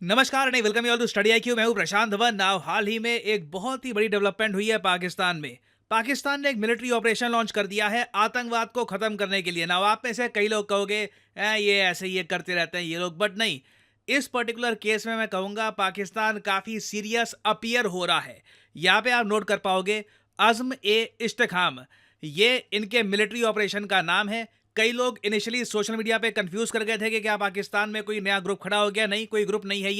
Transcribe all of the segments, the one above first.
नमस्कार नहीं welcome you all to study IQ. मैं हूं प्रशांत धवन। नाउ हाल ही में एक बहुत ही बड़ी डेवलपमेंट हुई है पाकिस्तान में। पाकिस्तान ने एक मिलिट्री ऑपरेशन लॉन्च कर दिया है आतंकवाद को खत्म करने के लिए। नाउ आप में से कई लोग कहोगे ये ऐसे ही ये करते रहते हैं ये लोग, बट नहीं। इस पर्टिकुलर केस में मैं कहूंगा पाकिस्तान काफी सीरियस अपीयर हो रहा है। यहाँ पे आप नोट कर पाओगे अज़्म ए इस्तेकाम, ये इनके मिलिट्री ऑपरेशन का नाम है। कई लोग इनिशियली सोशल मीडिया पे कंफ्यूज कर गए थे कि क्या पाकिस्तान में कोई नया ग्रुप खड़ा हो गया। नहीं, कोई ग्रुप नहीं है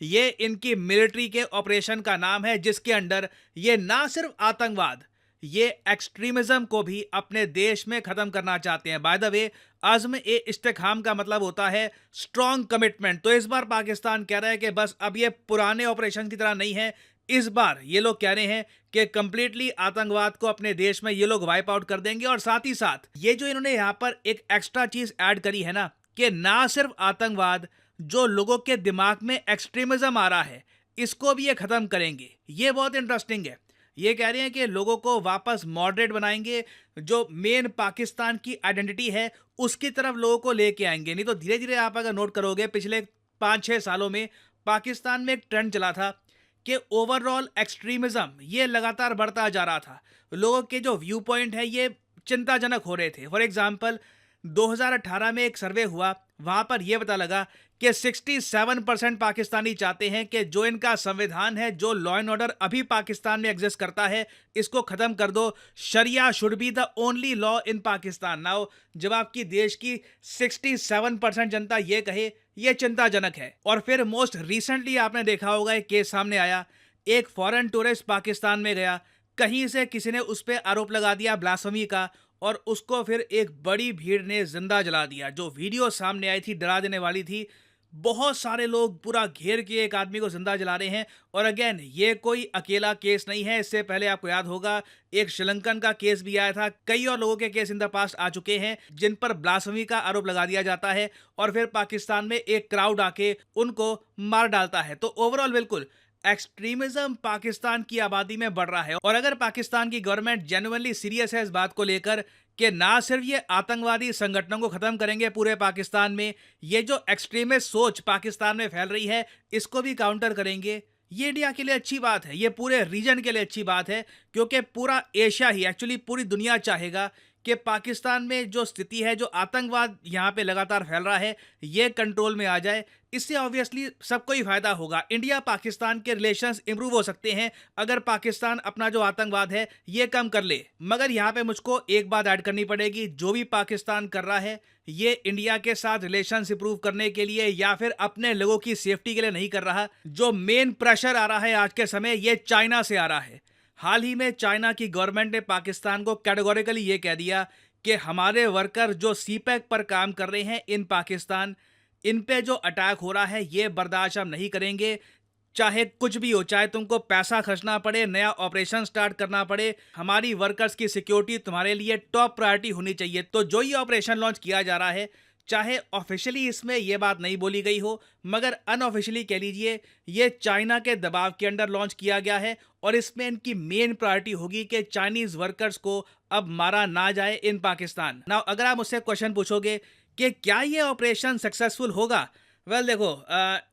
ये इनकी मिलिट्री के ऑपरेशन का नाम है, जिसके अंडर ये ना सिर्फ आतंकवाद, ये एक्सट्रीमिज्म को भी अपने देश में खत्म करना चाहते हैं। बाय द वे, अज़्म ए इस्तेकाम का मतलब होता है स्ट्रॉन्ग कमिटमेंट। तो इस बार पाकिस्तान कह रहा है कि बस अब ये पुराने ऑपरेशन की तरह नहीं है। इस बार ये लोग कह रहे हैं कि कंप्लीटली आतंकवाद को अपने देश में ये लोग वाइप आउट कर देंगे। और साथ ही साथ ये जो इन्होंने यहाँ पर एक एक्स्ट्रा चीज ऐड करी है ना, कि ना सिर्फ आतंकवाद, जो लोगों के दिमाग में एक्सट्रीमिज्म आ रहा है, इसको भी ये खत्म करेंगे। ये बहुत इंटरेस्टिंग है। ये कह रहे हैं कि लोगों को वापस मॉडरेट बनाएंगे, जो मेन पाकिस्तान की आइडेंटिटी है उसकी तरफ लोगों को लेके आएंगे। नहीं तो धीरे धीरे आप अगर नोट करोगे पिछले 5-6 सालों में पाकिस्तान में एक ट्रेंड चला था कि ओवरऑल एक्सट्रीमिज्म ये लगातार बढ़ता जा रहा था। लोगों के जो व्यू पॉइंट है ये चिंताजनक हो रहे थे। फॉर एग्जांपल 2018 में एक सर्वे हुआ, वहां पर यह पता लगा कि 67% पाकिस्तानी चाहते हैं कि जो इनका संविधान है, जो लॉ एंड ऑर्डर अभी पाकिस्तान में एग्जिस्ट करता है, इसको खत्म कर दो। Sharia should be the only law in Pakistan. Now जब आपकी देश की 67% जनता ये कहे, ये चिंताजनक है। और फिर मोस्ट रिसेंटली आपने देखा होगा एक केस सामने आया, एक फॉरेन टूरिस्ट पाकिस्तान में गया, कहीं से किसी ने उस पर आरोप लगा दिया ब्लास्फेमी का, और उसको फिर एक बड़ी भीड़ ने जिंदा जला दिया। जो वीडियो सामने आई थी डरा देने वाली थी। बहुत सारे लोग पूरा घेर के एक आदमी को जिंदा जला रहे हैं। और अगेन ये कोई अकेला केस नहीं है। इससे पहले आपको याद होगा एक श्रीलंकन का केस भी आया था। कई और लोगों के केस इन द पास्ट आ चुके हैं जिन पर ब्लास्फेमी का आरोप लगा दिया जाता है और फिर पाकिस्तान में एक क्राउड आके उनको मार डालता है। तो ओवरऑल बिल्कुल एक्सट्रीमिज्म पाकिस्तान की आबादी में बढ़ रहा है। और अगर पाकिस्तान की गवर्नमेंट जेन्युइनली सीरियस है इस बात को लेकर कि ना सिर्फ ये आतंकवादी संगठनों को खत्म करेंगे पूरे पाकिस्तान में, ये जो एक्सट्रीमिस्ट सोच पाकिस्तान में फैल रही है इसको भी काउंटर करेंगे, ये इंडिया के लिए अच्छी बात है, ये पूरे रीजन के लिए अच्छी बात है। क्योंकि पूरा एशिया ही, एक्चुअली पूरी दुनिया चाहेगा कि पाकिस्तान में जो स्थिति है, जो आतंकवाद यहाँ पे लगातार फैल रहा है, ये कंट्रोल में आ जाए। इससे ऑब्वियसली सबको ही फायदा होगा। इंडिया पाकिस्तान के रिलेशंस इंप्रूव हो सकते हैं अगर पाकिस्तान अपना जो आतंकवाद है ये कम कर ले। मगर यहाँ पे मुझको एक बात ऐड करनी पड़ेगी, जो भी पाकिस्तान कर रहा है ये इंडिया के साथ रिलेशंस इंप्रूव करने के लिए या फिर अपने लोगों की सेफ्टी के लिए नहीं कर रहा। जो मेन प्रेशर आ रहा है आज के समय, ये चाइना से आ रहा है। हाल ही में चाइना की गवर्नमेंट ने पाकिस्तान को कैटेगोरिकली ये कह दिया कि हमारे वर्कर जो सीपैक पर काम कर रहे हैं इन पाकिस्तान, इन पे जो अटैक हो रहा है ये बर्दाश्त हम नहीं करेंगे। चाहे कुछ भी हो, चाहे तुमको पैसा खर्चना पड़े, नया ऑपरेशन स्टार्ट करना पड़े, हमारी वर्कर्स की सिक्योरिटी तुम्हारे लिए टॉप प्रायोरिटी होनी चाहिए। तो जो ये ऑपरेशन लॉन्च किया जा रहा है, चाहे ऑफिशियली इसमें यह बात नहीं बोली गई हो, मगर अनऑफिशियली कह लीजिए ये चाइना के दबाव के अंडर लॉन्च किया गया है। और इसमें इनकी मेन प्रायोरिटी होगी कि चाइनीज वर्कर्स को अब मारा ना जाए इन पाकिस्तान। नाउ अगर आप मुझसे क्वेश्चन पूछोगे कि क्या ये ऑपरेशन सक्सेसफुल होगा, वेल देखो,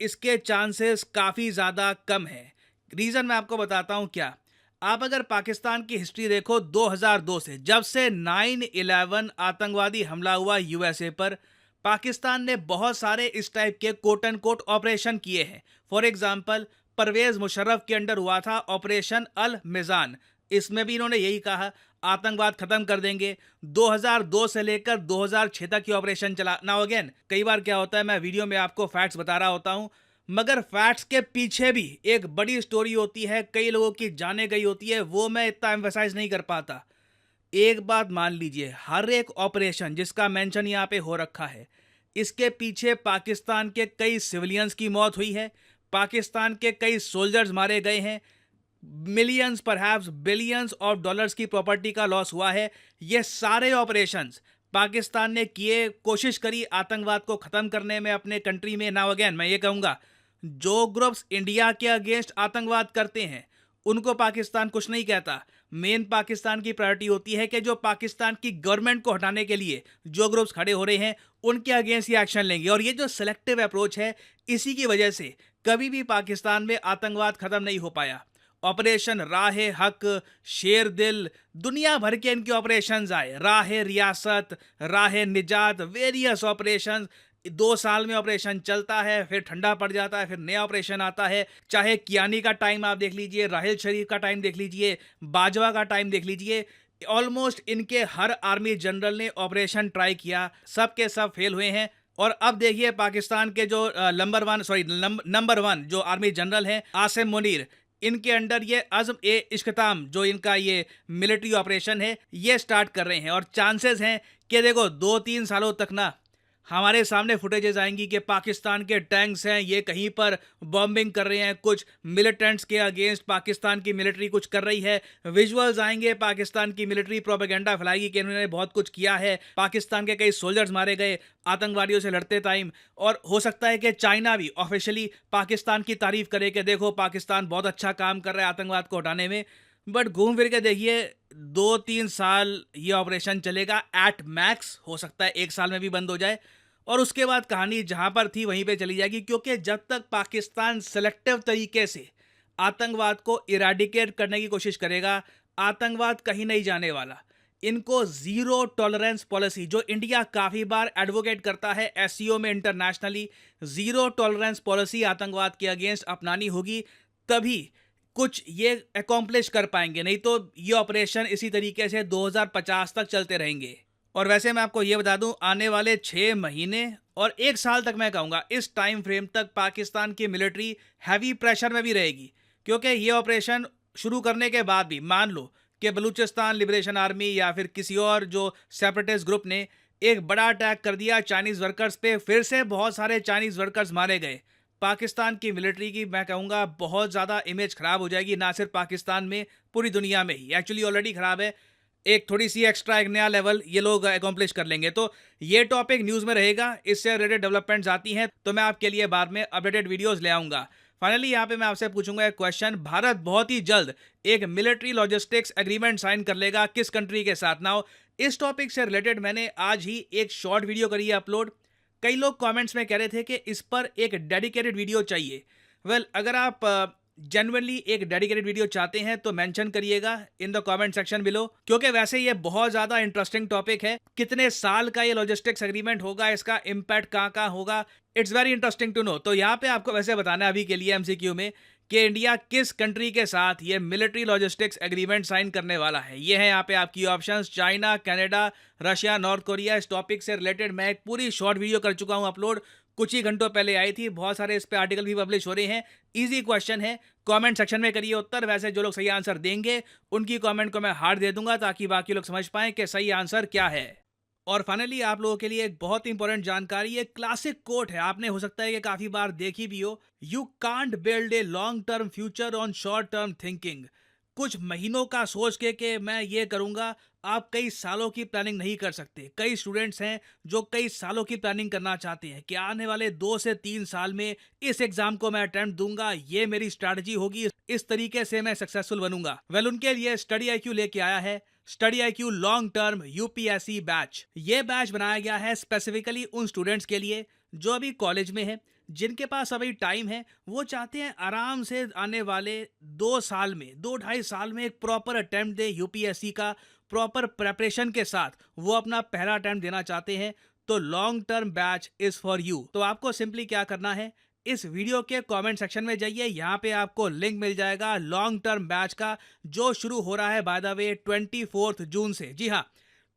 इसके चांसेस काफ़ी ज़्यादा कम है। रीज़न मैं आपको बताता हूँ क्या। आप अगर पाकिस्तान की हिस्ट्री देखो 2002 से, जब से 9/11 आतंकवादी हमला हुआ यूएसए पर, पाकिस्तान ने बहुत सारे इस टाइप के कोट एंड कोट ऑपरेशन किए हैं। फॉर एग्जांपल परवेज मुशर्रफ के अंडर हुआ था ऑपरेशन अल मिजान। इसमें भी इन्होंने यही कहा आतंकवाद खत्म कर देंगे। 2002 से लेकर 2006 तक की ऑपरेशन चला। नाउ अगेन कई बार क्या होता है, मैं वीडियो में आपको फैक्ट्स बता रहा होता हूं, मगर फैक्ट्स के पीछे भी एक बड़ी स्टोरी होती है, कई लोगों की जाने गई होती है, वो मैं इतना एम्फेसाइज नहीं कर पाता। एक बात मान लीजिए, हर एक ऑपरेशन जिसका मेंशन यहाँ पे हो रखा है, इसके पीछे पाकिस्तान के कई सिविलियंस की मौत हुई है, पाकिस्तान के कई सोल्जर्स मारे गए हैं, millions perhaps billions of dollars की प्रॉपर्टी का लॉस हुआ है। ये सारे ऑपरेशंस पाकिस्तान ने किए, कोशिश करी आतंकवाद को खत्म करने में अपने कंट्री में। नाउ अगेन मैं ये कहूँगा, जो ग्रुप्स इंडिया के अगेंस्ट आतंकवाद करते हैं उनको पाकिस्तान कुछ नहीं कहता, मेन पाकिस्तान की प्रायोरिटी होती है कि जो पाकिस्तान की गवर्नमेंट को हटाने के लिए जो ग्रुप्स खड़े हो रहे हैं उनके अगेंस्ट ये एक्शन लेंगे। और ये जो सेलेक्टिव अप्रोच है, इसी की वजह से कभी भी पाकिस्तान में आतंकवाद खत्म नहीं हो पाया। ऑपरेशन राह हक, शेर दिल, दुनिया भर के इनके ऑपरेशंस आए, राह रियासत, राह निजात, वेरियस ऑपरेशंस। 2 साल में ऑपरेशन चलता है, फिर ठंडा पड़ जाता है, फिर नया ऑपरेशन आता है। चाहे कियानी का टाइम आप देख लीजिए, राहिल शरीफ का टाइम देख लीजिए, बाजवा का टाइम देख लीजिए, ऑलमोस्ट इनके हर आर्मी जनरल ने ऑपरेशन ट्राई किया, सब के सब फेल हुए हैं। और अब देखिए पाकिस्तान के जो नंबर वन जो आर्मी जनरल हैं, आसिम मुनीर, इनके अंडर ये अज़्म ए इश्क़ताम जो इनका ये मिलिट्री ऑपरेशन है, ये स्टार्ट कर रहे हैं। और चांसेस हैं कि देखो 2-3 सालों तक ना हमारे सामने फुटेजेस आएंगी कि पाकिस्तान के टैंक्स हैं, ये कहीं पर बॉम्बिंग कर रहे हैं, कुछ मिलिटेंट्स के अगेंस्ट पाकिस्तान की मिलिट्री कुछ कर रही है। विजुअल्स आएंगे, पाकिस्तान की मिलिट्री प्रोपेगेंडा फैलाएगी कि इन्होंने बहुत कुछ किया है, पाकिस्तान के कई सोल्जर्स मारे गए आतंकवादियों से लड़ते टाइम। और हो सकता है कि चाइना भी ऑफिशियली पाकिस्तान की तारीफ करे कि देखो पाकिस्तान बहुत अच्छा काम कर रहा है आतंकवाद को हटाने में। बट घूम फिर के देखिए 2-3 साल ये ऑपरेशन चलेगा एट मैक्स, हो सकता है 1 साल में भी बंद हो जाए। और उसके बाद कहानी जहां पर थी वहीं पे चली जाएगी, क्योंकि जब तक पाकिस्तान सेलेक्टिव तरीके से आतंकवाद को इराडिकेट करने की कोशिश करेगा, आतंकवाद कहीं नहीं जाने वाला। इनको जीरो टॉलरेंस पॉलिसी, जो इंडिया काफी बार एडवोकेट करता है एससीओ में इंटरनेशनली, जीरो टॉलरेंस पॉलिसी आतंकवाद के अगेंस्ट अपनानी होगी, तभी कुछ ये अकॉम्प्लिश कर पाएंगे। नहीं तो ये ऑपरेशन इसी तरीके से 2050 तक चलते रहेंगे। और वैसे मैं आपको ये बता दूं, आने वाले 6 महीने और 1 साल तक मैं कहूँगा, इस टाइम फ्रेम तक पाकिस्तान की मिलिट्री हैवी प्रेशर में भी रहेगी। क्योंकि ये ऑपरेशन शुरू करने के बाद भी मान लो कि बलूचिस्तान लिबरेशन आर्मी या फिर किसी और जो सेपरेटिस्ट ग्रुप ने एक बड़ा अटैक कर दिया चाइनीज़ वर्कर्स पे, फिर से बहुत सारे चाइनीज़ वर्कर्स मारे गए, पाकिस्तान की मिलिट्री की मैं कहूँगा बहुत ज़्यादा इमेज ख़राब हो जाएगी, ना सिर्फ पाकिस्तान में, पूरी दुनिया में ही। एक्चुअली ऑलरेडी ख़राब है, एक थोड़ी सी एक्स्ट्रा एक नया लेवल ये लोग अकॉम्प्लिश कर लेंगे। तो ये टॉपिक न्यूज़ में रहेगा, इससे रिलेटेड डेवलपमेंट्स आती हैं तो मैं आपके लिए बाद में अपडेटेड वीडियोस ले आऊँगा। फाइनली यहाँ पे मैं आपसे पूछूंगा एक क्वेश्चन, भारत बहुत ही जल्द एक मिलिट्री लॉजिस्टिक्स एग्रीमेंट साइन कर लेगा किस कंट्री के साथ? नाउ इस टॉपिक से रिलेटेड मैंने आज ही एक शॉर्ट वीडियो करी है अपलोड। कई लोग कमेंट्स में कह रहे थे कि इस पर एक डेडिकेटेड वीडियो चाहिए। अगर आप जेन्युइनली एक डेडिकेटेड वीडियो चाहते हैं तो मेंशन करिएगा in the comment section below, क्योंकि वैसे ये बहुत ज़्यादा इंटरेस्टिंग टॉपिक है। कितने साल का ये लॉजिस्टिक्स एग्रीमेंट होगा, इसका इम्पैक्ट कहाँ कहाँ होगा, it's very interesting to know. तो यहाँ पे आपको वैसे बताना है अभी के लिए एमसीक्यू में कि इंडिया किस कंट्री के साथ ये मिलिट्री लॉजिस्टिक्स एग्रीमेंट साइन करने वाला है। ये है यहाँ पे आपकी options, China, Canada, Russia, north Korea. इस टॉपिक से रिलेटेड मैं एक पूरी शॉर्ट वीडियो कर चुका हूँ अपलोड, कुछ ही घंटों पहले आई थी। बहुत सारे इस पे आर्टिकल भी पब्लिश हो रहे हैं। इजी क्वेश्चन है, कमेंट सेक्शन में करिए उत्तर। वैसे जो लोग सही आंसर देंगे उनकी कमेंट को मैं हार्ट दे दूंगा ताकि बाकी लोग समझ पाएं कि सही आंसर क्या है। और फाइनली आप लोगों के लिए एक बहुत ही इंपॉर्टेंट जानकारी, एक क्लासिक कोट है, आपने हो सकता है कि काफी बार देखी भी हो, you can't build a long term future on short term thinking. कुछ महीनों का सोच के कि मैं ये करूंगा, आप कई सालों की प्लानिंग नहीं कर सकते। कई स्टूडेंट्स हैं जो कई सालों की प्लानिंग करना चाहते हैं कि आने वाले 2 से 3 साल में इस एग्जाम को मैं अटेम्प्ट दूंगा, ये मेरी स्ट्रैटेजी होगी, इस तरीके से मैं सक्सेसफुल बनूंगा। उनके लिए स्टडी IQ लेके आया है study IQ long term UPSC batch. ये बैच बनाया गया है स्पेसिफिकली उन स्टूडेंट्स के लिए जो अभी कॉलेज में है, जिनके पास अभी टाइम है, वो चाहते हैं आराम से आने वाले 2 साल में, 2-2.5 साल में एक प्रॉपर अटेम्प्ट दे यूपीएससी का, प्रॉपर प्रेपरेशन के साथ वो अपना पहला अटेम्प्ट देना चाहते हैं। तो long term batch is for you. तो आपको सिंपली क्या करना है, इस वीडियो के कमेंट सेक्शन में जाइए, यहाँ पे आपको लिंक मिल जाएगा लॉन्ग टर्म बैच का, जो शुरू हो रहा है बाय द वे 24 जून से। जी हाँ,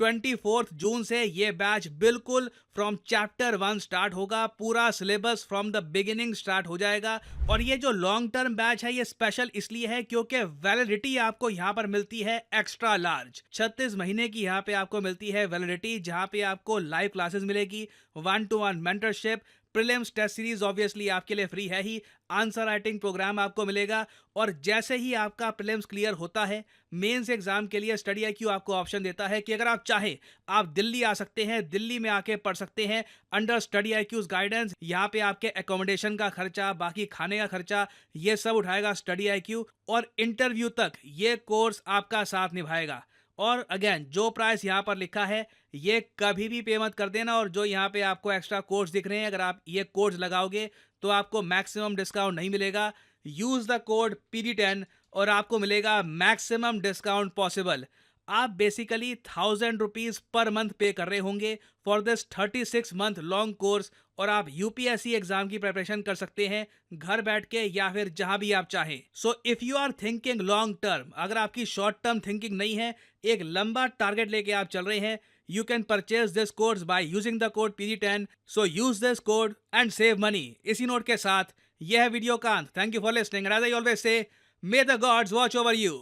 24 जून से ये बैच बिल्कुल फ्रॉम चैप्टर 1 स्टार्ट होगा, पूरा syllabus from the beginning start हो जाएगा। और ये जो लॉन्ग टर्म बैच है ये स्पेशल इसलिए है क्योंकि वैलिडिटी आपको यहाँ पर मिलती है एक्स्ट्रा लार्ज। 36 महीने की यहाँ पे आपको मिलती है वैलिडिटी, जहाँ पे आपको लाइव क्लासेस मिलेगी, 1-to-1 mentorship, prelims test series obviously आपके लिए फ्री है ही, आंसर राइटिंग प्रोग्राम आपको मिलेगा, और जैसे ही आपका प्रीलिम्स क्लियर होता है, मेंस एग्जाम के लिए स्टडी आईक्यू आपको ऑप्शन देता है कि अगर आप चाहे आप दिल्ली आ सकते हैं, दिल्ली में आके पढ़ सकते हैं अंडर स्टडी आईक्यूज गाइडेंस। यहाँ पे आपके एकोमोडेशन का खर्चा, बाकी खाने का खर्चा, ये सब उठाएगा स्टडी आईक्यू, और इंटरव्यू तक ये कोर्स आपका साथ निभाएगा। और अगेन जो प्राइस यहाँ पर लिखा है ये कभी भी पे मत कर देना, और जो यहाँ पे आपको एक्स्ट्रा कोर्स दिख रहे हैं, अगर आप ये कोर्स लगाओगे तो आपको मैक्सिमम डिस्काउंट नहीं मिलेगा। यूज द कोड PD10 और आपको मिलेगा मैक्सिमम डिस्काउंट पॉसिबल। आप बेसिकली ₹1000 पर मंथ पे कर रहे होंगे for this 36 month long course, और आप यूपीएससी एग्जाम की प्रिपरेशन कर सकते हैं घर बैठ के या फिर जहां भी आप चाहें। So if you are thinking long term, अगर आपकी शॉर्ट टर्म थिंकिंग नहीं है, एक लंबा टारगेट लेके आप चल रहे हैं, you can purchase this course by using the code PD10. So use this code and save money. इसी नोट के साथ यह वीडियो का अंत। Thank you for listening. And as I always say, may the gods watch over you.